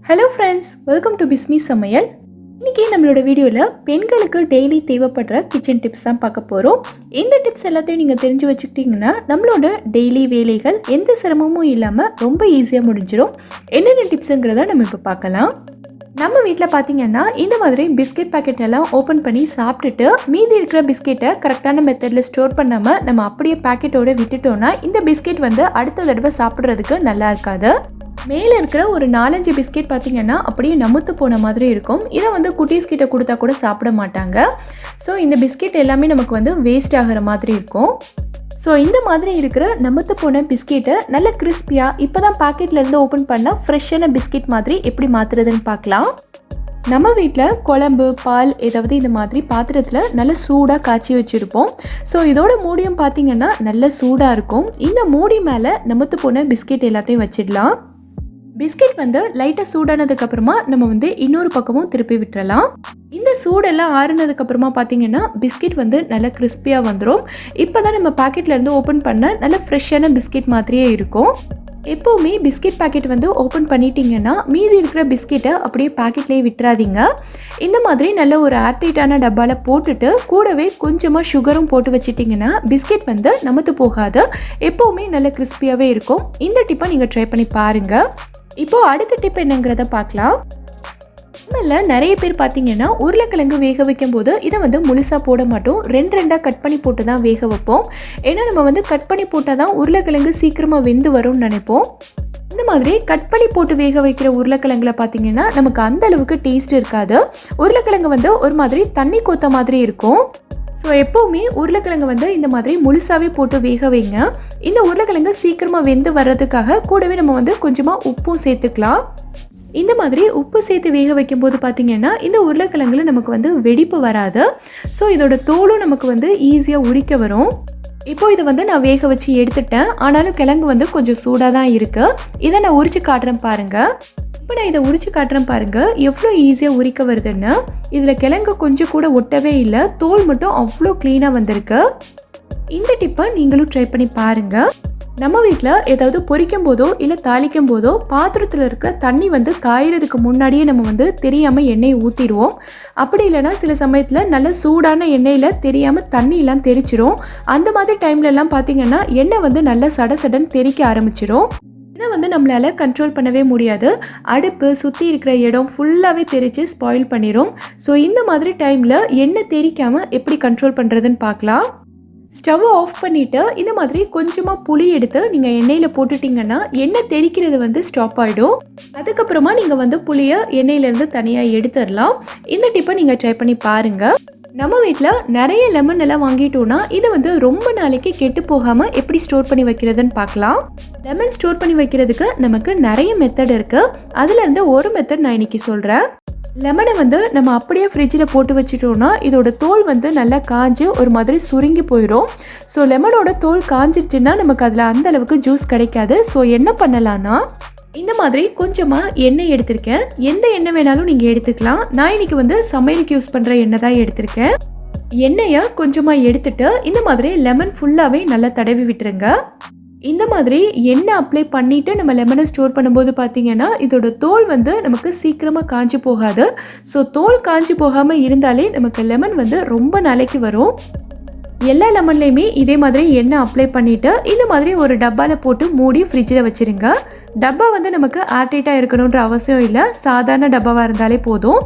Hello friends, welcome to Bismi சமையல். இன்றைக்கி நம்மளோட வீடியோவில் பெண்களுக்கு டெய்லி தேவைப்படுற கிச்சன் டிப்ஸ் தான் பார்க்க போகிறோம். இந்த டிப்ஸ் எல்லாத்தையும் நீங்கள் தெரிஞ்சு வச்சுக்கிட்டிங்கன்னா நம்மளோட டெய்லி வேலைகள் எந்த சிரமமும் இல்லாமல் ரொம்ப ஈஸியாக முடிஞ்சிடும். என்னென்ன டிப்ஸுங்கிறத நம்ம இப்போ பார்க்கலாம். நம்ம வீட்டில் பார்த்திங்கன்னா இந்த மாதிரி பிஸ்கெட் பாக்கெட் எல்லாம் ஓப்பன் பண்ணி சாப்பிட்டுட்டு மீதி இருக்கிற பிஸ்கெட்டை கரெக்டான மெத்தடில் ஸ்டோர் பண்ணாமல் நம்ம அப்படியே பாக்கெட்டோடு விட்டுட்டோன்னா இந்த பிஸ்கெட் அடுத்த தடவை சாப்பிட்றதுக்கு நல்லா இருக்காது. மேலே இருக்கிற ஒரு 4-5 பிஸ்கெட் பார்த்திங்கன்னா அப்படியே நமுத்து போன மாதிரி இருக்கும். இதை குட்டீஸ் கிட்ட கொடுத்தா கூட சாப்பிட மாட்டாங்க. ஸோ இந்த பிஸ்கெட் எல்லாமே நமக்கு வேஸ்ட் ஆகிற மாதிரி இருக்கும். ஸோ இந்த மாதிரி இருக்கிற நமுத்து போன பிஸ்கெட்டை நல்ல கிறிஸ்பியாக இப்போ தான் பாக்கெட்லேருந்து ஓப்பன் பண்ண ஃப்ரெஷ்ஷான பிஸ்கெட் மாதிரி எப்படி மாற்றுறதுன்னு பார்க்கலாம். நம்ம வீட்டில் குழம்பு பால் ஏதாவது இந்த மாதிரி பாத்திரத்தில் நல்ல சூடாக காய்ச்சி வச்சுருப்போம். ஸோ இதோட மூடியும் பார்த்திங்கன்னா நல்ல சூடாக இருக்கும். இந்த மூடி மேலே நமுத்து போன பிஸ்கெட் எல்லாத்தையும் வச்சிடலாம். பிஸ்கெட் லைட்டாக சூடானதுக்கப்புறமா நம்ம இன்னொரு பக்கமும் திருப்பி விட்டுறலாம். இந்த சூடெல்லாம் ஆறுனதுக்கப்புறமா பார்த்திங்கன்னா பிஸ்கெட் நல்லா கிறிஸ்பியாக வந்துடும். இப்போ தான் நம்ம பாக்கெட்லேருந்து ஓப்பன் பண்ண நல்ல ஃப்ரெஷ்ஷான பிஸ்கெட் மாதிரியே இருக்கும். எப்போவுமே பிஸ்கெட் பாக்கெட் ஓப்பன் பண்ணிட்டீங்கன்னா மீதி இருக்கிற பிஸ்கெட்டை அப்படியே பாக்கெட்லேயே விட்டுறாதீங்க. இந்த மாதிரி நல்ல ஒரு ஏர்டைட்டான டப்பாவில் போட்டுட்டு கூடவே கொஞ்சமாக சுகரும் போட்டு வச்சிட்டிங்கன்னா பிஸ்கெட் நமுத்து போகாது, எப்போவுமே நல்ல கிறிஸ்பியாகவே இருக்கும். இந்த டிப்பை நீங்கள் ட்ரை பண்ணி பாருங்கள். இப்போது அடுத்த டிப் என்னங்கிறத பார்க்கலாம். நம்மளில் நிறைய பேர் பார்த்திங்கன்னா உருளைக்கிழங்கு வேக வைக்கும் போது இதை முழுசாக போட மாட்டோம், 2 கட் பண்ணி போட்டு தான் வேக வைப்போம். ஏன்னா நம்ம கட் பண்ணி போட்டால் தான் உருளைக்கிழங்கு சீக்கிரமாக வெந்து வரும்னு நினைப்போம். இந்த மாதிரி கட் பண்ணி போட்டு வேக வைக்கிற உருளைக்கிழங்குல பார்த்திங்கன்னா நமக்கு அந்த அளவுக்கு டேஸ்ட் இருக்காது. உருளைக்கிழங்கு ஒரு மாதிரி தண்ணி கோத்த மாதிரி இருக்கும். ஸோ எப்போவுமே உருளைக்கிழங்கு இந்த மாதிரி முழுசாகவே போட்டு வேக வைங்க. இந்த உருளைக்கிழங்கு சீக்கிரமாக வெந்து வர்றதுக்காக கூடவே நம்ம கொஞ்சமாக உப்பும் சேர்த்துக்கலாம். இந்த மாதிரி உப்பு சேர்த்து வேக வைக்கும்போது பார்த்திங்கன்னா இந்த உருளைக்கிழங்குல நமக்கு வெடிப்பு வராது. ஸோ இதோட தோலும் நமக்கு ஈஸியாக உரிக்க வரும். இப்போது இதை நான் வேக வச்சு எடுத்துட்டேன். ஆனாலும் கிழங்கு கொஞ்சம் சூடாக தான் இருக்குது. இதை நான் உரித்து காட்டுறேன் பாருங்கள். இப்போ நான் இதை உரித்து காட்டுறேன் பாருங்கள் எவ்வளோ ஈஸியாக உரிக்க வருதுன்னு. இதில் கிழங்கு கொஞ்சம் கூட ஒட்டவே இல்லை, தோல் மட்டும் அவ்வளோ க்ளீனாக வந்திருக்கு. இந்த டிப்பை நீங்களும் ட்ரை பண்ணி பாருங்கள். நம்ம வீட்டில் ஏதாவது பொரிக்கும் போதோ இல்லை தாளிக்கும் போதோ பாத்திரத்தில் இருக்கிற தண்ணி காயறதுக்கு முன்னாடியே நம்ம தெரியாமல் எண்ணெயை ஊற்றிடுவோம். அப்படி இல்லைனா சில சமயத்தில் நல்ல சூடான எண்ணெயில் தெரியாமல் தண்ணியெல்லாம் தெரிச்சிரும். அந்த மாதிரி டைம்லலாம் பார்த்திங்கன்னா எண்ணெய் நல்லா சடசடன்னு தெறிக்க ஆரம்பிச்சிடும். இதை நம்மளால் கண்ட்ரோல் பண்ணவே முடியாது. அடுப்பு சுற்றி இருக்கிற இடம் ஃபுல்லாகவே தெரித்து ஸ்பாயில் பண்ணிடும். ஸோ இந்த மாதிரி டைமில் எண்ணெய் தெரிக்காமல் எப்படி கண்ட்ரோல் பண்ணுறதுன்னு பார்க்கலாம். ஸ்டவ்வை ஆஃப் பண்ணிவிட்டு இந்த மாதிரி கொஞ்சமாக புளி எடுத்து நீங்கள் எண்ணெயில் போட்டுட்டிங்கன்னா எண்ணெய் தெரிக்கிறது ஸ்டாப் ஆகிடும். அதுக்கப்புறமா நீங்கள் புளியை எண்ணெயிலேருந்து தனியாக எடுத்துடலாம். இந்த டிப்பை நீங்கள் ட்ரை பண்ணி பாருங்கள். நம்ம வீட்டில் நிறைய லெமன் எல்லாம் வாங்கிட்டோன்னா இது ரொம்ப நாளைக்கு கெட்டு போகாமல் எப்படி ஸ்டோர் பண்ணி வைக்கிறதுன்னு பார்க்கலாம். லெமன் ஸ்டோர் பண்ணி வைக்கிறதுக்கு நமக்கு நிறைய மெத்தட் இருக்குது. அதுலேருந்து ஒரு மெத்தட் நான் இன்றைக்கி சொல்கிறேன். லெமனை நம்ம அப்படியே ஃப்ரிட்ஜில் போட்டு வச்சுட்டோன்னா இதோட தோல் நல்லா காஞ்சு ஒரு மாதிரி சுருங்கி போயிடும். ஸோ லெமனோட தோல் காஞ்சிருச்சுன்னா நமக்கு அதில் அந்த அளவுக்கு ஜூஸ் கிடைக்காது. ஸோ என்ன பண்ணலான்னா இந்த மாதிரி கொஞ்சமாக எண்ணெய் எடுத்திருக்கேன். எந்த எண்ணெய் வேணாலும் நீங்கள் எடுத்துக்கலாம். நான் இன்றைக்கி சமையலுக்கு யூஸ் பண்ணுற எண்ணெய் தான் எடுத்திருக்கேன். எண்ணெயை கொஞ்சமாக எடுத்துட்டு இந்த மாதிரி லெமன் ஃபுல்லாகவே நல்லா தடவி விட்டுருங்க. இந்த மாதிரி எண்ணெய் அப்ளை பண்ணிவிட்டு நம்ம லெமனை ஸ்டோர் பண்ணும்போது பார்த்திங்கன்னா இதோட தோல் நமக்கு சீக்கிரமாக காஞ்சி போகாது. ஸோ தோல் காஞ்சி போகாமல் இருந்தாலே நமக்கு லெமன் ரொம்ப நாளைக்கு வரும். எல்லா லெமன்லேயுமே இதே மாதிரி எண்ணெய் அப்ளை பண்ணிவிட்டு இந்த மாதிரி ஒரு டப்பாவில் போட்டு மூடி ஃப்ரிட்ஜில் வச்சுருங்க. டப்பா நமக்கு ஏர்டைட்டாக இருக்கணுன்ற அவசியம் இல்லை, சாதாரண டப்பாவாக இருந்தாலே போதும்.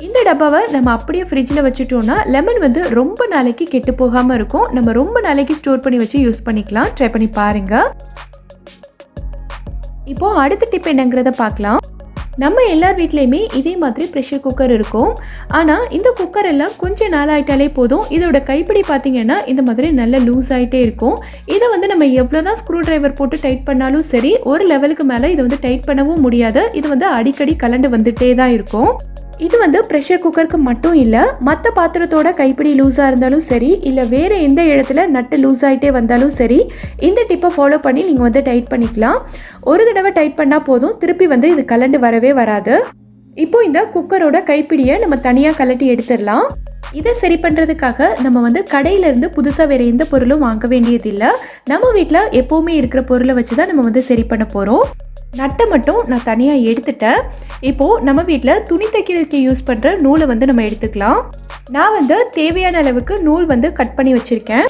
இந்த டப்பாவை நம்ம அப்படியே ஃப்ரிட்ஜில் வச்சுட்டோன்னா லெமன் ரொம்ப நாளைக்கு கெட்டு போகாமல் இருக்கும். நம்ம ரொம்ப நாளைக்கு ஸ்டோர் பண்ணி வச்சு யூஸ் பண்ணிக்கலாம். ட்ரை பண்ணி பாருங்கள். இப்போது அடுத்த டிப் என்னங்கிறத பார்க்கலாம். நம்ம எல்லார் வீட்லேயுமே இதே மாதிரி ப்ரெஷர் குக்கர் இருக்கும். ஆனால் இந்த குக்கர் எல்லாம் கொஞ்சம் நாள் ஆகிட்டாலே போதும் இதோட கைப்பிடி பார்த்திங்கன்னா இந்த மாதிரி நல்ல லூஸ் ஆகிட்டே இருக்கும். இதை நம்ம எவ்வளோ தான் ஸ்க்ரூ ட்ரைவர் போட்டு டைட் பண்ணாலும் சரி ஒரு லெவலுக்கு மேலே இதை டைட் பண்ணவும் முடியாது. இது அடிக்கடி கலண்டு வந்துகிட்டே தான் இருக்கும். இது ப்ரெஷர் குக்கருக்கு மட்டும் இல்லை, மற்ற பாத்திரத்தோட கைப்பிடி லூஸாக இருந்தாலும் சரி இல்லை வேறு எந்த இடத்துல நட்டு லூஸ் ஆகிட்டே வந்தாலும் சரி இந்த டிப்பை ஃபாலோ பண்ணி நீங்கள் டைட் பண்ணிக்கலாம். ஒரு தடவை டைட் பண்ணால் போதும், திருப்பி இது கலண்டு வரவே வராது. இப்போது இந்த குக்கரோட கைப்பிடியை நம்ம தனியாக கலட்டி எடுத்துடலாம். இதை சரி பண்ணுறதுக்காக நம்ம கடையிலேருந்து புதுசாக வேறு எந்த பொருளும் வாங்க வேண்டியதில்லை. நம்ம வீட்டில் எப்போவுமே இருக்கிற பொருளை வச்சு தான் நம்ம சரி பண்ண போகிறோம். நட்டை மட்டும் நான் தனியாக எடுத்துட்டேன். இப்போது நம்ம வீட்டில் துணி தைக்கிறதுக்கு யூஸ் பண்ணுற நூலை வந்து நம்ம எடுத்துக்கலாம். நான் வந்து தேவையான அளவுக்கு நூல் வந்து கட் பண்ணி வச்சுருக்கேன்.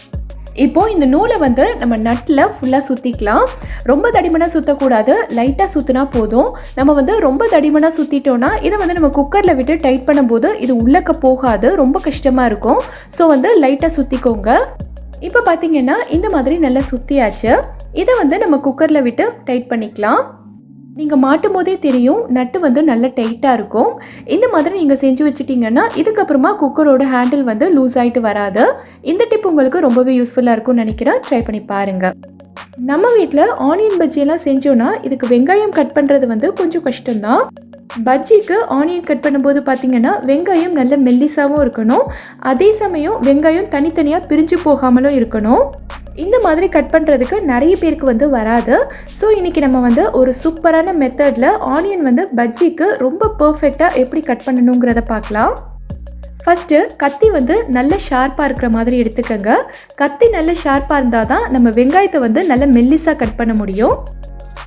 இப்போது இந்த நூலை வந்து நம்ம நட்டில் ஃபுல்லாக சுற்றிக்கலாம். ரொம்ப தடிமனாக சுற்றக்கூடாது, லைட்டாக சுற்றினா போதும். நம்ம வந்து ரொம்ப தடிமனாக சுற்றிட்டோன்னா இதை வந்து நம்ம குக்கரில் விட்டு டைட் பண்ணும்போது இது உள்ளக்க போகாது, ரொம்ப கஷ்டமாக இருக்கும். ஸோ வந்து லைட்டாக சுற்றிக்கோங்க. இப்போ பார்த்தீங்கன்னா இந்த மாதிரி நல்லா சுற்றியாச்சு. இதை வந்து நம்ம குக்கரில் விட்டு டைட் பண்ணிக்கலாம். நீங்கள் மாட்டும் போதே தெரியும் நட்டு வந்து நல்ல டைட்டாக இருக்கும். இந்த மாதிரி நீங்கள் செஞ்சு வச்சுட்டிங்கன்னா இதுக்கப்புறமா குக்கரோட ஹேண்டில் வந்து லூஸ் ஆகிட்டு வராது. இந்த டிப் உங்களுக்கு ரொம்பவே யூஸ்ஃபுல்லாக இருக்கும்னு நினைக்கிறேன். ட்ரை பண்ணி பாருங்கள். நம்ம வீட்டில் ஆனியன் பஜ்ஜியெல்லாம் செஞ்சோன்னா இதுக்கு வெங்காயம் கட் பண்ணுறது வந்து கொஞ்சம் கஷ்டம்தான். பஜ்ஜிக்கு ஆனியன் கட் பண்ணும்போது பார்த்திங்கன்னா வெங்காயம் நல்ல மெல்லிசாகவும் இருக்கணும், அதே சமயம் வெங்காயம் தனித்தனியாக பிரிஞ்சு போகாமலும் இருக்கணும். இந்த மாதிரி கட் பண்ணுறதுக்கு நிறைய பேருக்கு வந்து வராது. ஸோ இன்றைக்கி நம்ம வந்து ஒரு சூப்பரான மெத்தடில் ஆனியன் வந்து பஜ்ஜிக்கு ரொம்ப பர்ஃபெக்டாக எப்படி கட் பண்ணணுங்கிறத பார்க்கலாம். ஃபஸ்ட்டு கத்தி வந்து நல்ல ஷார்ப்பாக இருக்கிற மாதிரி எடுத்துக்கோங்க. கத்தி நல்ல ஷார்ப்பாக இருந்தால் தான் நம்ம வெங்காயத்தை வந்து நல்ல மெல்லிஸாக கட் பண்ண முடியும்.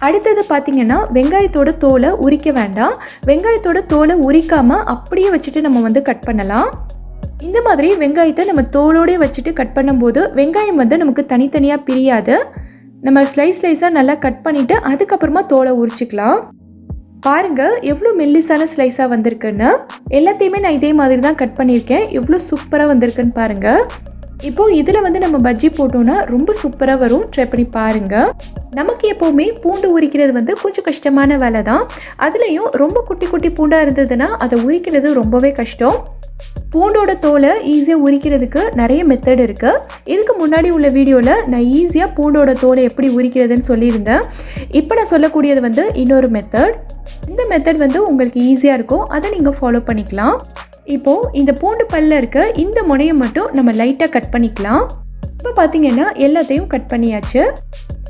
அடுத்தது பார்த்திங்கன்னா வெங்காயத்தோட தோலை உரிக்க வேண்டாம். வெங்காயத்தோட தோலை உரிக்காமல் அப்படியே வச்சுட்டு நம்ம வந்து கட் பண்ணலாம். இந்த மாதிரி வெங்காயத்தை நம்ம தோலோடே வச்சுட்டு கட் பண்ணும்போது வெங்காயம் வந்து நமக்கு தனித்தனியாக பிரியாது. நம்ம ஸ்லைஸாக நல்லா கட் பண்ணிவிட்டு அதுக்கப்புறமா தோலை உரிச்சிக்கலாம். பாருங்கள் எவ்வளோ மெல்லிஸான ஸ்லைஸாக வந்திருக்குன்னு. எல்லாத்தையுமே நான் இதே மாதிரி தான் கட் பண்ணியிருக்கேன். எவ்வளோ சூப்பராக வந்திருக்குன்னு பாருங்கள். இப்போது இதில் வந்து நம்ம பஜ்ஜி போட்டோன்னா ரொம்ப சூப்பராக வரும். ட்ரை பண்ணி பாருங்கள். நமக்கு எப்போவுமே பூண்டு உரிக்கிறது வந்து கொஞ்சம் கஷ்டமான வேலை தான். அதுலேயும் ரொம்ப குட்டி குட்டி பூண்டாக இருந்ததுன்னா அதை உரிக்கிறது ரொம்பவே கஷ்டம். பூண்டோட தோலை ஈஸியாக உரிக்கிறதுக்கு நிறைய மெத்தட் இருக்குது. இதுக்கு முன்னாடி உள்ள வீடியோவில் நான் ஈஸியாக பூண்டோட தோலை எப்படி உரிக்கிறதுன்னு சொல்லியிருந்தேன். இப்போ நான் சொல்லக்கூடியது வந்து இன்னொரு மெத்தட். இந்த மெத்தட் வந்து உங்களுக்கு ஈஸியாக இருக்கும், அதை நீங்கள் ஃபாலோ பண்ணிக்கலாம். இப்போது இந்த பூண்டு பல்ல இருக்க இந்த முனையை மட்டும் நம்ம லைட்டாக கட் பண்ணிக்கலாம். இப்போ பார்த்திங்கன்னா எல்லாத்தையும் கட் பண்ணியாச்சு.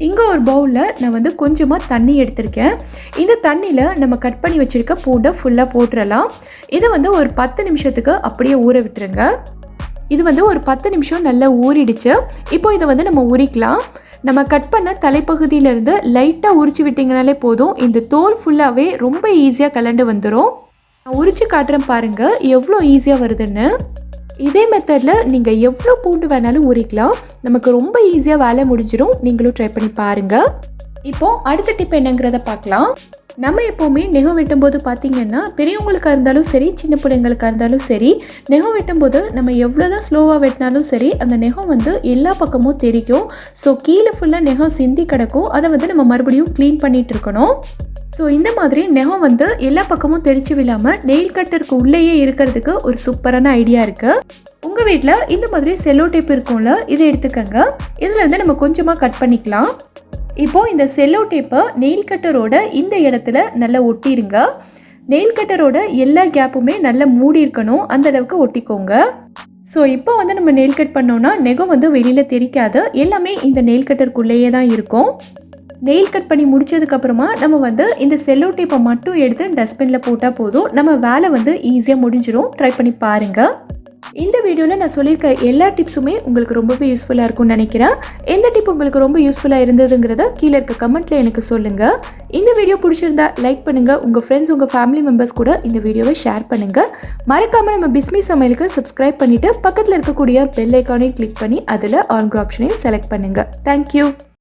இங்கே ஒரு பவுலில் நான் வந்து கொஞ்சமாக தண்ணி எடுத்திருக்கேன். இந்த தண்ணியில் நம்ம கட் பண்ணி வச்சுருக்க பூண்டை ஃபுல்லாக போட்டுடலாம். இதை வந்து ஒரு 10 நிமிஷத்துக்கு அப்படியே ஊற விட்டுருங்க. இது வந்து ஒரு 10 நிமிஷம் நல்லா ஊறிடுச்சு. இப்போ இதை வந்து நம்ம உரிக்கலாம். நம்ம கட் பண்ண தலைப்பகுதியிலேருந்து லைட்டாக உரிச்சு விட்டிங்கனாலே போதும். இந்த தோல் ஃபுல்லாகவே ரொம்ப ஈஸியாக கலண்டு வந்துடும். நான் உரிச்சு காட்டுறேன் பாருங்கள் எவ்வளோ ஈஸியாக வருதுன்னு. இதே மெத்தடில் நீங்கள் எவ்வளோ பூண்டு வேணாலும் உரிக்கலாம். நமக்கு ரொம்ப ஈஸியாக வேலை முடிஞ்சிடும். நீங்களும் ட்ரை பண்ணி பாருங்கள். இப்போது அடுத்த டிப் என்னங்கிறத பார்க்கலாம். நம்ம எப்போவுமே நெகம் வெட்டும்போது பார்த்திங்கன்னா பெரியவங்களுக்காக இருந்தாலும் சரி, சின்ன பிள்ளைங்களுக்காக இருந்தாலும் சரி, நெகம் வெட்டும்போது நம்ம எவ்வளோ தான் ஸ்லோவாக வெட்டினாலும் சரி அந்த நெகம் வந்து எல்லா பக்கமும் தெரிக்கும். ஸோ கீழே ஃபுல்லாக நெகம் சிந்தி கிடக்கும். அதை வந்து நம்ம மறுபடியும் க்ளீன் பண்ணிகிட்டு இருக்கணும். ஸோ இந்த மாதிரி நெகம் வந்து எல்லா பக்கமும் தெரிச்சு விழாமல் நெயில் கட்டருக்கு உள்ளேயே இருக்கிறதுக்கு ஒரு சூப்பரான ஐடியா இருக்குது. உங்கள் வீட்டில் இந்த மாதிரி செல்லோ டேப் இருக்கும்ல, இதை எடுத்துக்கோங்க. இதில் வந்து நம்ம கொஞ்சமாக கட் பண்ணிக்கலாம். இப்போது இந்த செல்லோ டேப்பை நெயில் கட்டரோட இந்த இடத்துல நல்லா ஒட்டிடுங்க. நெயில் கட்டரோட எல்லா கேப்புமே நல்லா மூடி இருக்கணும், அந்தளவுக்கு ஒட்டிக்கோங்க. ஸோ இப்போ வந்து நம்ம நெயில் கட் பண்ணோன்னா நெகம் வந்து வெளியில் தெரிக்காது, எல்லாமே இந்த நெயில் கட்டருக்குள்ளேயே தான் இருக்கும். நெயில் கட் பண்ணி முடிச்சதுக்கப்புறமா நம்ம வந்து இந்த செல்லோ டேப்பை மட்டும் எடுத்து டஸ்ட்பினில் போட்டால் போதும். நம்ம வேலை வந்து ஈஸியாக முடிஞ்சிடும். ட்ரை பண்ணி பாருங்கள். இந்த வீடியோவில் நான் சொல்லியிருக்க எல்லா டிப்ஸுமே உங்களுக்கு ரொம்பவே யூஸ்ஃபுல்லாக இருக்கும்னு நினைக்கிறேன். எந்த டிப் உங்களுக்கு ரொம்ப யூஸ்ஃபுல்லாக இருந்ததுங்கிறத கீழே இருக்க கமெண்ட்டில் எனக்கு சொல்லுங்கள். இந்த வீடியோ பிடிச்சிருந்தா லைக் பண்ணுங்கள். உங்கள் ஃப்ரெண்ட்ஸ், உங்கள் ஃபேமிலி மெம்பர்ஸ் கூட இந்த வீடியோவை ஷேர் பண்ணுங்கள். மறக்காமல் நம்ம பிஸ்மி சமையலுக்கு சப்ஸ்கிரைப் பண்ணிவிட்டு பக்கத்தில் இருக்கக்கூடிய பெல் ஐக்கானையும் கிளிக் பண்ணி அதில் ஆல் ஆப்ஷனையும் செலக்ட் பண்ணுங்கள். தேங்க்யூ.